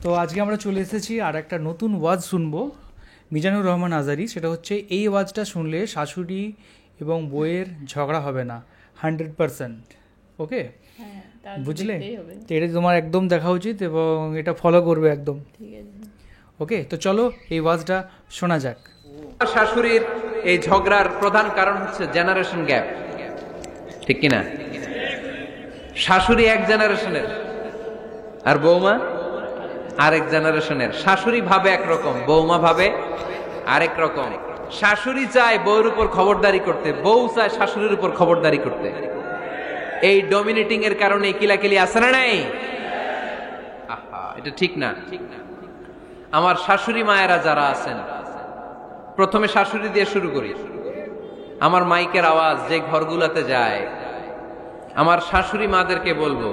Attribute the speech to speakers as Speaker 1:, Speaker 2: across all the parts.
Speaker 1: তো আজকে আমরা চলে এসেছি আর একটা নতুন ওয়াজ শুনবো মিজানুর রহমান আজারি। সেটা হচ্ছে, এই ওয়াজটা শুনলে শাশুড়ি এবং বউয়ের ঝগড়া হবে না 100%। ওকে, বুঝলে? তো এটা তোমার একদম দেখা উচিত এবং এটা ফলো করবে একদম। ওকে, তো চলো এই ওয়াজটা শোনা যাক।
Speaker 2: শাশুড়ির এই ঝগড়ার প্রধান কারণ হচ্ছে জেনারেশন গ্যাপ, ঠিক কিনা? শাশুড়ি এক জেনারেশনের আর বৌমা আরেক জেনারেশনের। শাশুড়ি ভাবে একরকম, বৌমা ভাবে আরেক রকম। শাশুড়ি চায় বউর উপর খবরদারি করতে, বউ চায় শাশুড়ির উপর খবরদারি করতে। এই ডমিনেটিং এর কারণে কিলাকিলি আছে না নাই? এটা ঠিক না। আমার শাশুড়ি মায়েরা যারা আছেন, প্রথমে শাশুড়ি দিয়ে শুরু করি। আমার মাইকের আওয়াজ যে ঘরগুলাতে যায়, আমার শাশুড়ি মাদেরকে বলবো,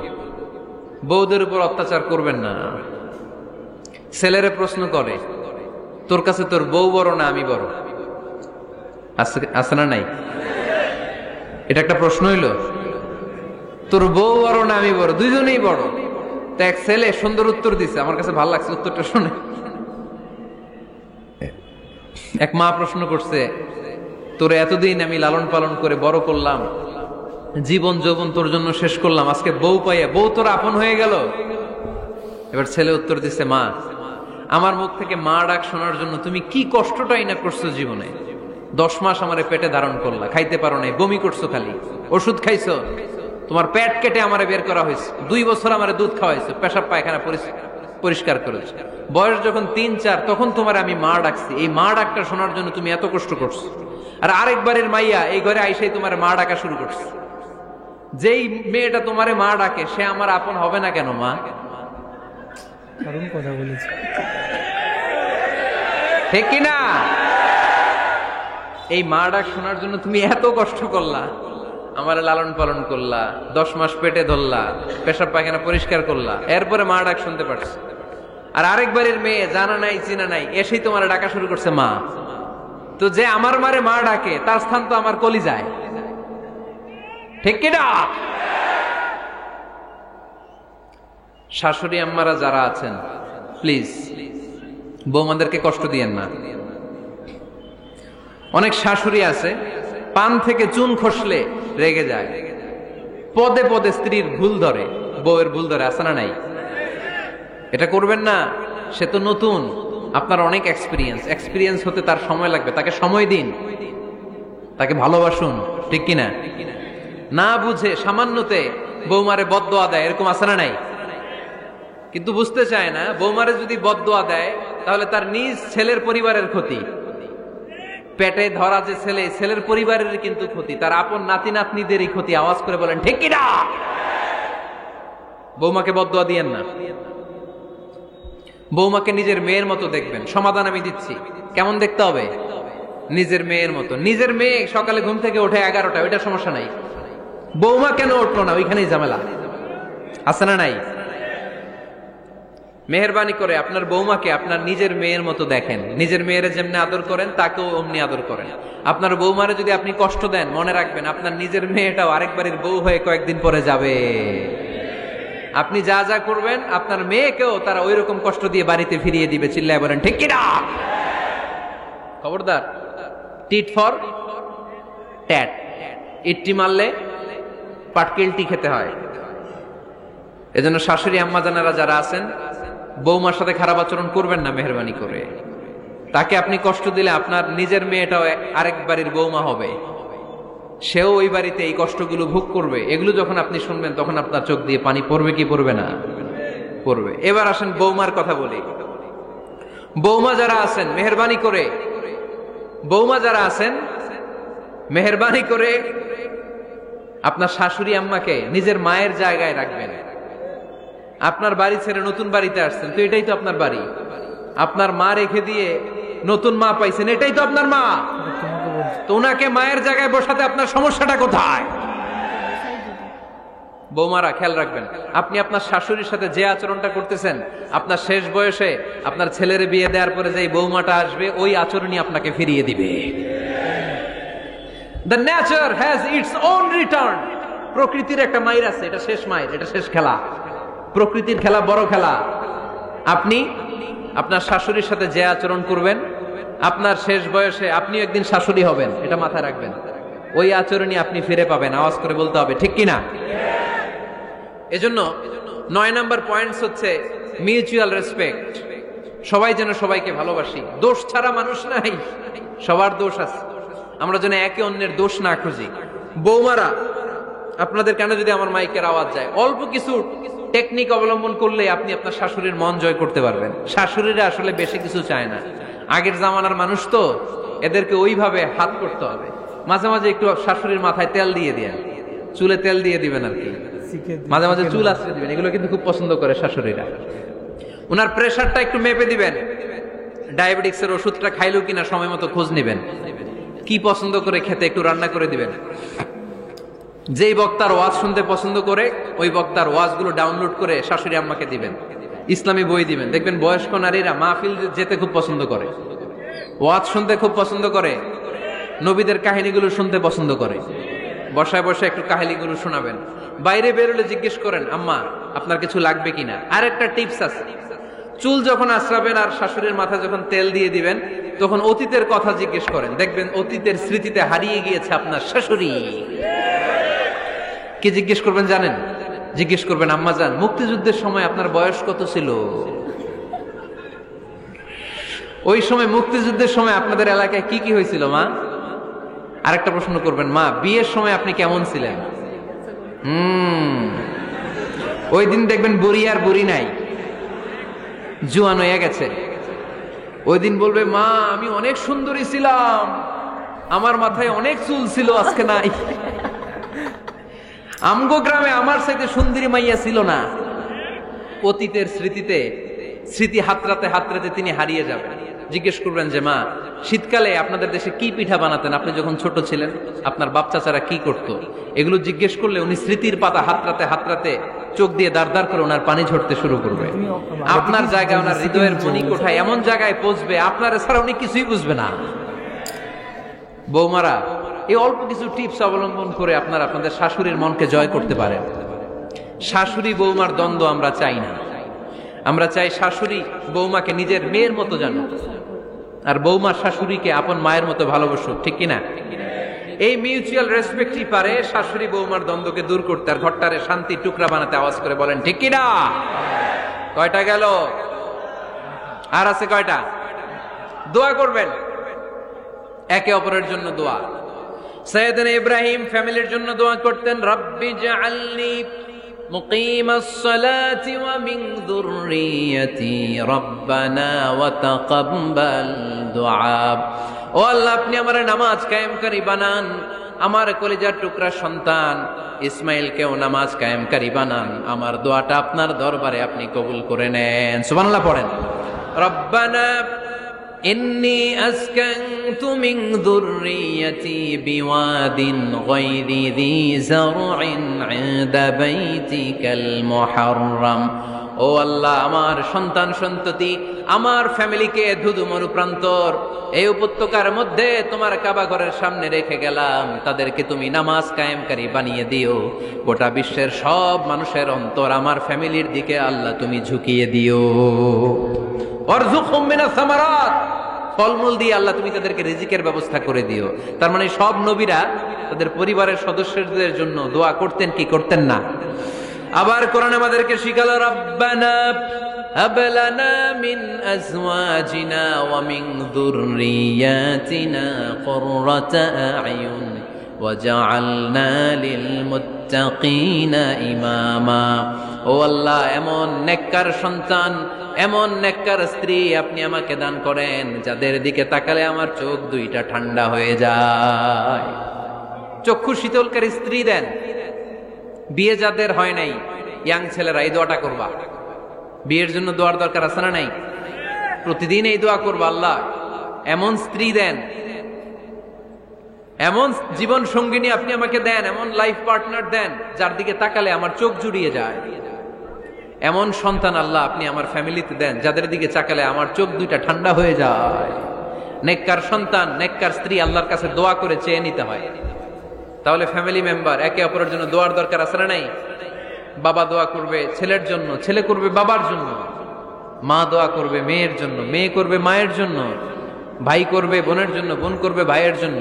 Speaker 2: বউদের উপর অত্যাচার করবেন না। ছেলেরে প্রশ্ন করে, তোর কাছে তোর বউ বড় না আমি বড়? আছে না নাই? এটা একটা প্রশ্ন হইল। তোর বউ বড় না আমি বড়? দুইজনেই বড়। তো এক ছেলে সুন্দর উত্তর দিছে, আমার কাছে ভালো লাগছে উত্তরটা শুনে। এক মা প্রশ্ন করছে, তোরে এতদিন আমি লালন পালন করে বড় করলাম, জীবন যৌবন তোর জন্য শেষ করলাম, আজকে বউ পাইয়া বউ তোর আপন হয়ে গেল? এবার ছেলে উত্তর দিছে, মা, আমার মুখ থেকে মা ডাক শোনার জন্য তুমি কি কষ্টটাই না করছো জীবনে। 10 মাস আমারে পেটে ধারণ করলা, খাইতে পারো নাই, বমি করছো, খালি ওষুধ খাইছো, তোমার পেট কেটে আমারে বের করা হয়েছে, 2 বছর আমারে দুধ খাওয়াইছো, পেশাব পায়খানা পরিষ্কার করেছো। বয়স যখন 3-4 তখন তোমার আমি মা ডাকছি। এই মা ডাকটা শোনার জন্য তুমি এত কষ্ট করছো। আর আরেকবারের মাইয়া এই ঘরে আইসাই তোমার মা ডাকা শুরু করছে। যেই মেয়েটা তোমারে মা ডাকে সে আমার আপন হবে না কেন? মা
Speaker 1: দারুণ কথা বলেছে,
Speaker 2: ঠিক কিনা? এই মা ডাক শোনার জন্য তুমি এত কষ্ট করলা, আমার লালন পালন করলা, 10 মাস পেটে ধরলা, পেশাব পায়খানা পরিষ্কার করলা, এরপরে মা ডাক শুনতে পারছো। আর আরেকবারের মেয়ে জানা নাই চিনা নাই এসেই তোমার ডাকা শুরু করছে মা। তো যে আমার মারে মা ডাকে তার স্থান তো আমার কলিজায়, ঠিক কিনা? শাশুড়ি আম্মারা যারা আছেন, প্লিজ বৌমাদেরকে কষ্ট দিয়েন না। অনেক শাশুড়ি আছে পান থেকে চুন খসলে রেগে যায়, পদে পদে স্ত্রীর ভুল ধরে, বউয়ের ভুল ধরে, আছে না নাই? এটা করবেন না। সে তো নতুন, আপনার অনেক এক্সপিরিয়েন্স হতে তার সময় লাগবে। তাকে সময় দিন, তাকে ভালোবাসুন, ঠিক কিনা? না বুঝে সামান্যতে বৌমারে বদদোয়া দেয়, এরকম আছে না নাই? কিন্তু বুঝতে চায় না, বৌমারে যদি বদদোয়া দেয় তাহলে তার নিজ ছেলের পরিবারের ক্ষতি। পেটে ধরা যে ছেলে, ছেলের পরিবারের কিন্তু ক্ষতি, তার আপন নাতি নাতনিদেরই ক্ষতি। আওয়াজ করে বলেন ঠিক কিনা? বৌমাকে বদদোয়া দিয়েন না। বৌমাকে নিজের মেয়ের মতো দেখবেন। সমাধান আমি দিচ্ছি। কেমন দেখতে হবে? নিজের মেয়ের মতো। নিজের মেয়ে সকালে ঘুম থেকে ওঠে 11টা, ওইটা সমস্যা নাই। বৌমা কেন উঠলো না, ওইখানেই ঝামেলা, আছে না নাই? মেহেরবানি করে আপনার বৌমাকে আপনার নিজের মেয়ের মতো দেখেন। নিজের মেয়েরে যেমনি আদর করেন তাকেও অমনি আদর করেন। আপনার বৌমারে যদি আপনি কষ্ট দেন, মনে রাখবেন আপনার নিজের মেয়েটাও আরেকবারের বউ হয়ে কয়েকদিন পরে যাবে। আপনি যা যা করবেন আপনার মেয়েকেও তারা ওই রকম কষ্ট দিয়ে বাড়িতে ফিরিয়ে দিবে। চিল্লায় বলেন ঠিক কিনা? খবরদার, টিট ফর ট্যাট। ইট্টি মারলে পাটকেলটি খেতে হয়। এজন্য শাশুড়ি আম্মা জানারা যারা আছেন, বৌমার সাথে খারাপ আচরণ করবেন না মেহেরবানি করে। তাকে আপনি কষ্ট দিলে আপনার নিজের মেয়েটাও আরেক বাড়ির বৌমা হবে, সেও ওই বাড়িতে এই কষ্টগুলো ভোগ করবে। এগুলো যখন আপনি শুনবেন তখন আপনার চোখ দিয়ে পানি পড়বে কি পড়বে না? পড়বে। এবার আসেন বৌমার কথা বলি। বৌমা যারা আছেন মেহেরবানি করে, বৌমা যারা আছেন মেহেরবানি করে আপনার শাশুড়ি আম্মাকে নিজের মায়ের জায়গায় রাখবেন। আপনার বাড়ি ছেড়ে নতুন বাড়িতে আসছেন, তো এটাই তো আপনার বাড়ি। আপনার মা রেখে দিয়ে নতুন মা পাইছেন, এটাই তো আপনার মা। তো ওনাকে মায়ের জায়গায় বসাতে আপনার সমস্যাটা কোথায়? বৌমারা খেয়াল রাখবেন, আপনি আপনার শাশুড়ির সাথে যে আচরণটা করতেছেন, আপনার শেষ বয়সে আপনার ছেলের বিয়ে দেওয়ার পরে যে বৌমাটা আসবে ওই আচরণই আপনাকে ফিরিয়ে দিবে। The nature has its own return. প্রকৃতির একটা মাইর আছে, এটা শেষ মাইর, এটা শেষ খেলা। প্রকৃতির খেলা বড় খেলা। আপনি আপনার শাশুড়ির সাথে যে আচরণ করবেন, আপনার শেষ বয়সে আপনিও একদিন শাশুড়ি হবেন, এটা মাথায় রাখবেন। ওই আচরণই আপনি ফিরে পাবেন। আওয়াজ করে বলতে হবে, ঠিক কিনা? এজন্য 9 নাম্বার পয়েন্টস হচ্ছে মিউচুয়াল রেসপেক্ট। সবাই যেন সবাইকে ভালোবাসি। দোষ ছাড়া মানুষ নাই, সবার দোষ আছে। আমরা যেন একে অন্যের দোষ না খুঁজি। বৌমারা, আপনাদের কেন যদি আমার মাইকের আওয়াজ যায়, অল্প কিছু টেকনিক অবলম্বন করলে আপনি আপনার শাশুড়ির মন জয় করতে পারবেন। শাশুড়িরা আসলে বেশি কিছু চায় না, আগের জামানার মানুষ তো, এদেরকে ওইভাবে হাত করতে হবে। মাঝে মাঝে একটু শাশুড়ির মাথায় তেল দিয়ে দেন, চুলে তেল দিয়ে দিবেন আর কি, মাঝে মাঝে চুল আশ্রয় দিবেন, এগুলো কিন্তু খুব পছন্দ করে শাশুড়িরা। ওনার প্রেশারটা একটু মেপে দিবেন, ডায়াবেটিক্সের ওষুধটা খাইলো কিনা সময় মতো খোঁজ নিবেন, কি পছন্দ করে খেতে একটু রান্না করে দিবেন। যেই বক্তার ওয়াজ শুনতে পছন্দ করে ওই বক্তার ওয়াজগুলো ডাউনলোড করে শাশুড়ি আম্মাকে দিবেন, ইসলামী বই দিবেন। দেখবেন বয়স্ক নারীরা মাহফিল যেতে খুব পছন্দ করে, ওয়াজ শুনতে খুব পছন্দ করে, নবীদের কাহিনীগুলো শুনতে পছন্দ করে। বসায় বসায় একটু কাহিনীগুলো শোনাবেন। বাইরে বেরোলে জিজ্ঞেস করেন, আম্মা আপনার কিছু লাগবে কিনা। আর একটা টিপস আছে, চুল যখন আশ্রাবেন আর শাশুড়ির মাথায় যখন তেল দিয়ে দিবেন, তখন অতীতের কথা জিজ্ঞেস করেন। দেখবেন অতীতের স্মৃতিতে হারিয়ে গিয়েছে আপনার শাশুড়ি। কি জিজ্ঞেস করবেন জানেন? জিজ্ঞেস করবেন, আম্মা জান, মুক্তিযুদ্ধের সময় আপনার বয়স কত ছিল? ওই সময় মুক্তিযুদ্ধের সময় আপনাদের এলাকায় কি কি হয়েছিল মা? আরেকটা প্রশ্ন করবেন, মা বিয়ের সময় আপনি কেমন ছিলেন? ওই দিন দেখবেন বুড়ি আর বুড়ি নাই, জুয়ান হয়ে গেছে। ওই দিন বলবে, মা আমি অনেক সুন্দরী ছিলাম, আমার মাথায় অনেক চুল ছিল, আজকে নাই। আমগো গ্রামে আমার সাথে সুন্দরী মাইয়া ছিল না। অতীতের স্মৃতিতে, স্মৃতি হাতরাতে হাতরাতে তিনি হারিয়ে যাবেন। জিজ্ঞেস করবেন যে, মা শীতকালে আপনাদের দেশে কি পিঠা বানাতেন আপনি যখন ছোট ছিলেন, আপনার বাপ চাচারা কি করতো? এগুলো জিজ্ঞেস করলে উনি স্মৃতির পাতা হাতরাতে হাতরাতে চোখ দিয়ে দাঁড় দাঁড় করে ওনার পানি ঝরতে শুরু করবে। আপনার জায়গায়, ওনার হৃদয়ের মনি কোঠায় এমন জায়গায় পৌঁছবে, আপনার ছাড়া উনি কিছুই বুঝবে না। বৌমারা, এই অল্প কিছু টিপস অবলম্বন করে আপনারা আপনাদের শাশুড়ির মনকে জয় করতে পারেন। শাশুড়ি বৌমার দ্বন্দ্ব আমরা চাই না। আমরা চাই শাশুড়ি বৌমাকে নিজের মেয়ের মতো জানুক, আর বৌমার শাশুড়িকে আপন মায়ের মতো ভালোবাসুক, ঠিক কিনা? এই মিউচুয়াল রেসপেক্টই পারে শাশুড়ি বৌমার দ্বন্দ্বকে দূর করতে, আর ঘরটারে শান্তি টুকরা বানাতে। আওয়াজ করে বলেন, ঠিক কিনা? কয়টা গেল? আর আছে কয়টা? দোয়া করবেন একে অপরের জন্য। দোয়া, সাইয়েদনা ইব্রাহিম ফ্যামিলির জন্য দোয়া করতেন, রব্বি জাআলনি মুকিমাস সালাতি ওয়া মিন যুররিয়াতি রব্বানা ওয়া তাকাব্বাল দুআ। ও আল্লাহ, আপনি আমারে নামাজ কায়েমকারী বানান, আমার কলিজার টুকরা সন্তান ইসমাইলকেও নামাজ কায়েমকারী বানান। আমার দোয়াটা আপনার দরবারে আপনি কবুল করে নেন। সুবহানাল্লাহ পড়েন। রব্বানা ইন্নী আসকানতু মিন যুররিয়াতি বিওয়াদিন গায়রি যী যারইন ইনদা বাইতিকাল মুহাররাম। ও আল্লাহ, আমার সন্তান সন্ততি, আমার ফ্যামিলিকে ধুধু মরুপ্রান্তর এই উপত্যকার মধ্যে তোমার কাবা ঘরের সামনে রেখে গেলাম, তাদেরকে তুমি নামাজ কায়েমকারী বানিয়ে দিও। গোটা বিশ্বের সব মানুষের অন্তর আমার ফ্যামিলির দিকে আল্লাহ তুমি ঝুঁকিয়ে দিও। ওয়ারযুকহুম মিনাস সামারাত, ফলমূল দিয়ে আল্লাহ তুমি তাদেরকে রিজিকের ব্যবস্থা করে দিও। তার মানে সব নবীরা তাদের পরিবারের সদস্যদের জন্য দোয়া করতেন কি করতেন না? আবার কোরআন আমাদেরকে শিখালো, রব্বানা হাব লানা মিন আজওয়াজিনা ওয়া মিন যুররিয়াতিনা কুররাতা আ'য়ুন ওয়াজআলনা লিল মুত্তাকিনা ইমামা। ও আল্লাহ, এমন নেককার সন্তান, এমন নেককার স্ত্রী আপনি আমাকে দান করেন যাদের দিকে তাকালে আমার চোখ দুইটা ঠান্ডা হয়ে যায়। চক্ষু শীতলকারী স্ত্রী দেন। বিয়ে যাদের হয় নাই, ইয়াং ছেলেরা এই দোয়াটা করবা। বিয়ের জন্য দোয়ার দরকার আছে না নাই? প্রতিদিন এই দোয়া করবা, আল্লাহ এমন স্ত্রী দেন, এমন জীবন সঙ্গিনী আপনি আমাকে দেন, এমন লাইফ পার্টনার দেন যার দিকে তাকালে আমার চোখ জুড়িয়ে যায়। এমন সন্তান আল্লাহ আপনি আমার ফ্যামিলিতে দেন যাদের দিকে তাকালে আমার চোখ দুইটা ঠান্ডা হয়ে যায়। নেককার সন্তান, নেককার স্ত্রী আল্লাহর কাছে দোয়া করে চেয়ে নিতে হয়। তাহলে ফ্যামিলি মেম্বার একে অপরের জন্য দোয়ার দরকার আছে না নাই? বাবা দোয়া করবে ছেলের জন্য, ছেলে করবে বাবার জন্য, মা দোয়া করবে মেয়ের জন্য, মেয়ে করবে মায়ের জন্য, ভাই করবে বোনের জন্য, বোন করবে ভাইয়ের জন্য।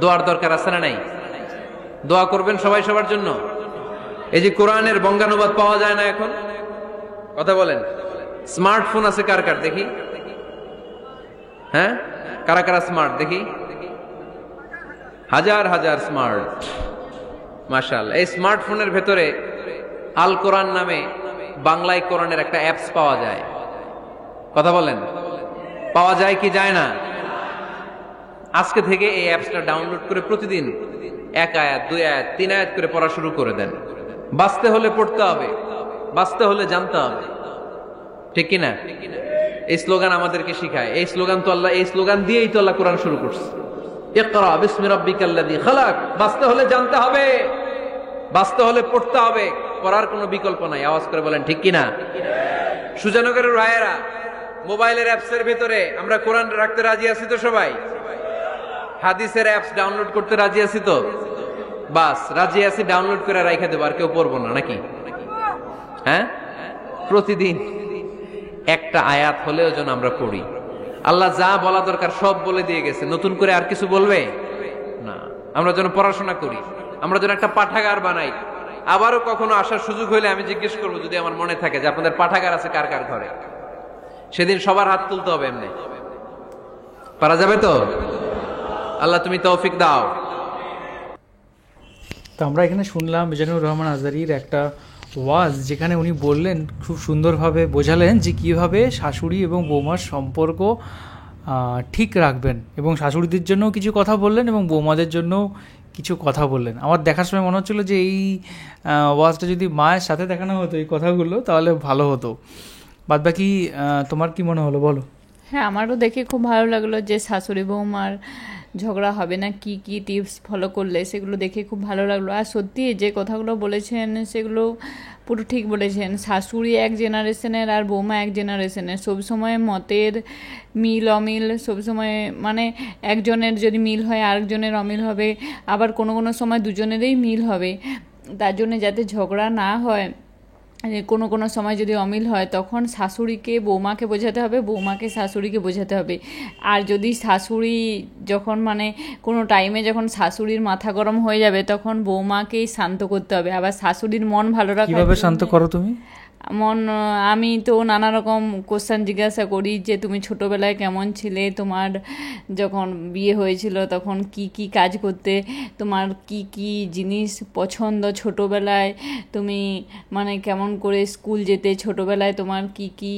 Speaker 2: দোয়ার দরকার আছে না নাই? দোয়া করবেন সবাই সবার জন্য। এই যে কোরআনের বঙ্গানুবাদ পাওয়া যায় না এখন, কথা বলেন। স্মার্টফোন আছে কার কার দেখি? হ্যাঁ, কারা কারা স্মার্ট দেখি? হাজার হাজার স্মার্ট, মাশাআল্লাহ। এই স্মার্টফোনের ভেতরে আল কোরআন নামে বাংলায় কোরআনের একটা অ্যাপস পাওয়া যায়, কথা বলেন, পাওয়া যায় কি যায় না? আজকে থেকে এই অ্যাপসটা ডাউনলোড করে প্রতিদিন 1 আয়াত 2 আয়াত 3 আয়াত করে পড়া শুরু করে দেন। বাঁচতে হলে পড়তে হবে, বাঁচতে হলে জানতে হবে, ঠিক কিনা? এই স্লোগান আমাদেরকে শিখায়। এই স্লোগান তো আল্লাহ, এই স্লোগান দিয়েই তো আল্লাহ কোরআন শুরু করছে, ইকরা বিসমি রাব্বিকাল্লাযী খালাক। বাঁচতে হলে জানতে হবে, বাঁচতে হলে পড়তে হবে, পড়ার কোনো বিকল্প নাই। আওয়াজ করে বলেন ঠিক কিনা? সুজানগরের রায়েরা, মোবাইলের অ্যাপসের ভিতরে আমরা কোরআন রাখতে রাজি আছি তো সবাই? হাদিসের অ্যাপস ডাউনলোড করতে রাজি আছি তো? বাস রাজি আছি, ডাউনলোড করে রাইখা দেবো, আর কেউ পড়বো না নাকি? হ্যাঁ, প্রতিদিন একটা আয়াত হলেও যেন আমরা পড়ি। আল্লাহ যা বলা দরকার সব বলে দিয়ে গেছে, নতুন করে আর কিছু বলবে না। আমরা যেন পড়াশোনা করি, আমরা যেন একটা পাঠাগার বানাই। আবারও কখনো আসার সুযোগ হইলে আমি জিজ্ঞেস করবো, যদি আমার মনে থাকে, যে আপনাদের পাঠাগার আছে কার কার ঘরে। সেদিন সবার হাত তুলতে হবে, এমনি পারা যাবে তো? আল্লাহ তুমি তৌফিক দাও।
Speaker 1: তো আমরা এখানে শুনলাম মিজানুর রহমান আজারির একটা ওয়াজ, যেখানে উনি বললেন, খুব সুন্দরভাবে বোঝালেন যে কীভাবে শাশুড়ি এবং বৌমার সম্পর্ক ঠিক রাখবেন, এবং শাশুড়িদের জন্যও কিছু কথা বললেন এবং বৌমাদের জন্যও কিছু কথা বললেন। আমার দেখার সময় মনে হচ্ছিলো যে এই ওয়াজটা যদি মায়ের সাথে দেখানো হতো এই কথাগুলো, তাহলে ভালো হতো। বাদবাকি তোমার কি মনে হলো বলো?
Speaker 3: হ্যাঁ, আমারও দেখে খুব ভালো লাগলো যে শাশুড়ি বৌমার ঝগড়া হবে না, কি কি টিপস ফলো করলে, সেগুলো দেখে খুব ভালো লাগলো। আর সত্যি যে কথাগুলো বলেছেন সেগুলো পুরো ঠিক বলেছেন। শাশুড়ি এক জেনারেশনের আর বৌমা এক জেনারেশনের, সবসময় মতের মিল অমিল, সবসময় মানে একজনের যদি মিল হয় আরেকজনের অমিল হবে, আবার কোনো কোনো সময় দুজনেরই মিল হবে। তার জন্য যাতে ঝগড়া না হয়, কোনো কোনো সময় যদি অমিল হয়, তখন শাশুড়িকে বৌমাকে বোঝাতে হবে, বৌমাকে শাশুড়িকে বোঝাতে হবে। আর যদি শাশুড়ি যখন মানে কোনো টাইমে যখন শাশুড়ির মাথা গরম হয়ে যাবে, তখন বৌমাকেই শান্ত করতে হবে। আবার শাশুড়ির মন ভালো রাখা।
Speaker 1: কিভাবে শান্ত করো তুমি?
Speaker 3: আমি তো নানা রকম কোশ্চেন জিজ্ঞাসা করি, যে তুমি ছোটোবেলায় কেমন ছিলে, তোমার যখন বিয়ে হয়েছিল তখন কি কি কাজ করতে, তোমার কি কি জিনিস পছন্দ, ছোটোবেলায় তুমি মানে কেমন করে স্কুল যেতে, ছোটোবেলায় তোমার কি কি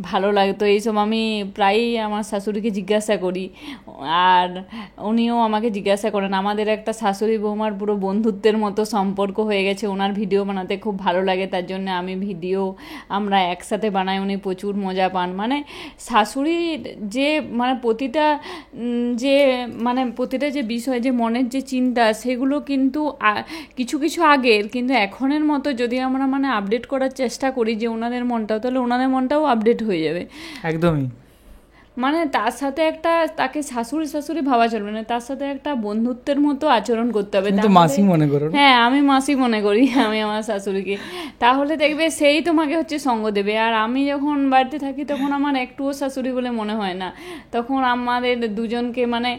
Speaker 3: ভালো লাগতো, এইসব আমি প্রায়ই আমার শাশুড়িকে জিজ্ঞাসা করি। আর উনিও আমাকে জিজ্ঞাসা করেন। আমাদের একটা শাশুড়ি বৌমার পুরো বন্ধুত্বের মতো সম্পর্ক হয়ে গেছে। ওনার ভিডিও বানাতে খুব ভালো লাগে, তার জন্য আমি ভিডিও আমরা একসাথে বানাই, উনি প্রচুর মজা পান। মানে শাশুড়ির যে মানে প্রতিটা যে বিষয়, যে মনের যে চিন্তা, সেগুলো কিন্তু কিছু কিছু আগের, কিন্তু এখনের মতো যদি আমরা মানে আপডেট করার চেষ্টা করি যে ওনাদের মনটাও, তাহলে ওনাদের মনটাও আপডেট হয়ে যাবে।
Speaker 1: একদমই।
Speaker 3: মানে তার সাথে একটা, তাকে শাশুড়ি শাশুড়ি ভাবা চলবে না, তার সাথে একটা বন্ধুত্বের মতো আচরণ করতে হবে।
Speaker 1: মাসি মনে করো?
Speaker 3: হ্যাঁ, আমি মাসি মনে করি আমি আমার শাশুড়িকে। তাহলে দেখবে সেই তোমাকে হচ্ছে সঙ্গ দেবে। আর আমি যখন বাড়িতে থাকি তখন আমার একটুও শাশুড়ি বলে মনে হয় না, তখন আমাদের দুজনকে মানে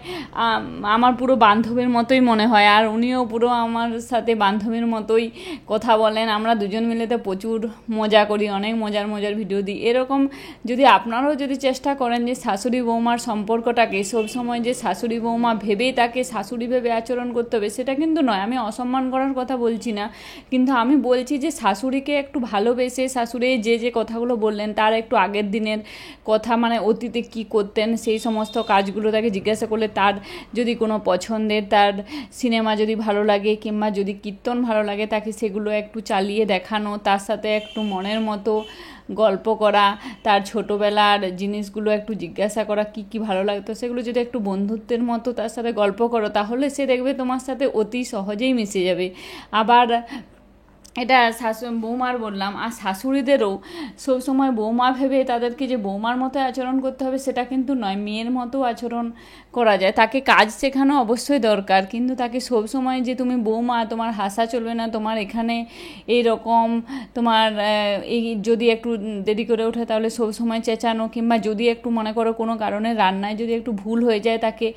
Speaker 3: আমার পুরো বান্ধবীর মতোই মনে হয়। আর উনিও পুরো আমার সাথে বান্ধবীর মতোই কথা বলেন। আমরা দুজন মিলে তো প্রচুর মজা করি, অনেক মজার মজার ভিডিও দিই। এরকম যদি আপনারাও যদি চেষ্টা করেন যে শাশুড়ি বৌমার সম্পর্কটাকে সবসময় যে শাশুড়ি বৌমা ভেবেই তাকে শাশুড়ি ভেবে আচরণ করতে হবে, সেটা কিন্তু নয়। আমি অসম্মান করার কথা বলছি না, কিন্তু আমি বলছি যে শাশুড়িকে একটু ভালোবেসে, শাশুড়ি যে যে কথাগুলো বললেন তার একটু আগের দিনের কথা, মানে অতীতে কি করতেন সেই সমস্ত কাজগুলো তাকে জিজ্ঞাসা করলে, তার যদি কোনো পছন্দের, তার সিনেমা যদি ভালো লাগে কিংবা যদি কীর্তন ভালো লাগে, তাকে সেগুলো একটু চালিয়ে দেখানো, তার সাথে একটু মনের মতো গল্প করা, তার ছোটোবেলার জিনিসগুলো একটু জিজ্ঞাসা করা, কি কি ভালো লাগতো, সেগুলো যদি একটু বন্ধুত্বের মতো তার সাথে গল্প করো, তাহলে সে দেখবে তোমার সাথে অতি সহজেই মিশে যাবে। আবার এটা বৌমার বললাম, আর শাশুড়িদেরও সবসময় বৌমা ভেবে তাদেরকে যে বৌমার মতো আচরণ করতে হবে সেটা কিন্তু নয়, মেয়ের মতো আচরণ করা যায়। তাকে কাজ শেখানো অবশ্যই দরকার, কিন্তু তাকে সবসময় যে তুমি বৌমা, তোমার হাসা চলবে না, তোমার এখানে এই রকম, তোমার এই যদি একটু দেরি করে ওঠে তাহলে সবসময় চেঁচানো, কিংবা যদি একটু মনে করো কোনো কারণে রান্নায় যদি একটু ভুল হয়ে যায় তাকে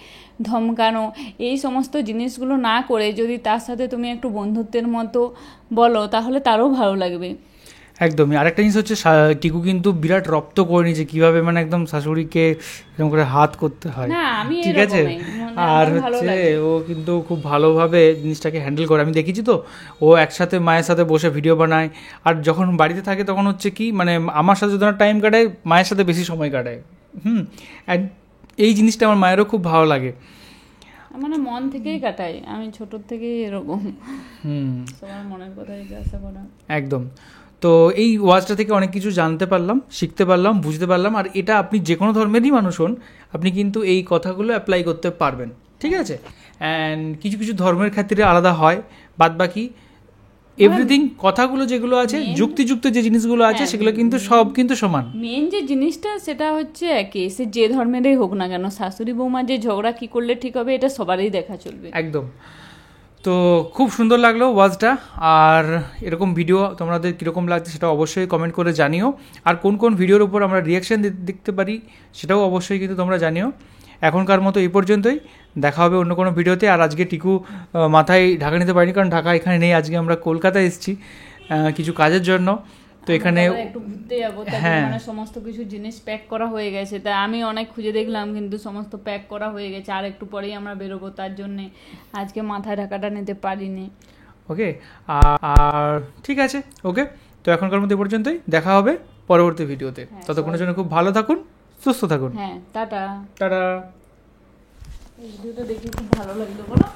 Speaker 3: ধমকানো, এই সমস্ত জিনিসগুলো না করে যদি তার সাথে তুমি একটু বন্ধুত্বের মতো বলো তাহলে তারও ভালো লাগবে।
Speaker 1: একদমই। আরেকটা জিনিস হচ্ছে টিকু কিন্তু বিরাট রপ্ত করে নিয়েছে কিভাবে মানে একদম শাশুড়িকে এরকম করে হাত করতে হয়,
Speaker 3: না আমি
Speaker 1: ঠিক আছে। আর হচ্ছে ও কিন্তু খুব ভালোভাবে জিনিসটাকে হ্যান্ডেল করে, আমি দেখেছি তো। ও একসাথে মায়ের সাথে বসে ভিডিও বানায়, আর যখন বাড়িতে থাকে তখন হচ্ছে কি মানে আমার সাথে যখন টাইম কাটায় মায়ের সাথে বেশি সময় কাটায়। অ্যান্ড এই জিনিসটা আমার মায়েরও খুব ভালো লাগে,
Speaker 3: মানে মন থেকেই কাটাই, আমি ছোট থেকেই এরকম সবার মনের কথা জিজ্ঞাসা করা।
Speaker 1: একদম। তো এই ওয়াজটা থেকে অনেক কিছু জানতে পারলাম, শিখতে পারলাম, বুঝতে পারলাম। আর এটা আপনি যে কোনো ধর্মেরই মানুষ হন, আপনি কিন্তু এই কথাগুলো অ্যাপ্লাই করতে পারবেন, ঠিক আছে। অ্যান্ড কিছু কিছু ধর্মের ক্ষেত্রে আলাদা হয়, বাদ বাকি এভরিথিং কথাগুলো যেগুলো আছে যুক্তিযুক্ত যে জিনিসগুলো আছে সেগুলো কিন্তু সব কিন্তু সমান।
Speaker 3: মেন যে জিনিসটা সেটা হচ্ছে একই, সে যে ধর্মেরই হোক না কেন, শাশুড়ি বৌমা যে ঝগড়া কি করলে ঠিক হবে এটা সবারই দেখা চলবে।
Speaker 1: একদম। তো খুব সুন্দর লাগলো ওয়াজটা। আর এরকম ভিডিও তোমাদের কীরকম লাগছে সেটা অবশ্যই কমেন্ট করে জানিও। আর কোন কোন ভিডিওর উপর আমরা রিয়াকশান দেখতে পারি সেটাও অবশ্যই কিন্তু তোমরা জানিও। এখনকার মতো এই পর্যন্তই, দেখা হবে অন্য কোনো ভিডিওতে। আর আজকে টিকু মাথায় ঢাকা নিতে পারিনি, কারণ ঢাকা এখানে নেই, আজকে আমরা কলকাতায় এসেছি কিছু কাজের জন্য। তো এখানে
Speaker 3: একটু ঘুরতে যাবো,
Speaker 1: হ্যাঁ,
Speaker 3: মানে সমস্ত কিছু জিনিস প্যাক করা হয়ে গেছে, তা আমি অনেক খুঁজে দেখলাম কিন্তু সমস্ত প্যাক করা হয়ে গেছে, আর একটু পরেই আমরা বেরোবো, তার জন্যে আজকে মাথায় ঢাকাটা নিতে পারিনি।
Speaker 1: ওকে, আর ঠিক আছে, ওকে। তো এখনকার মতো এই পর্যন্তই, দেখা হবে পরবর্তী ভিডিওতে। ততক্ষণের জন্য খুব ভালো থাকুন, সুস্থ থাকুন।
Speaker 3: হ্যাঁ, টাটা।
Speaker 1: টাটা।
Speaker 3: এই ভিডিওটা দেখে খুব ভালো লাগলো, বলো।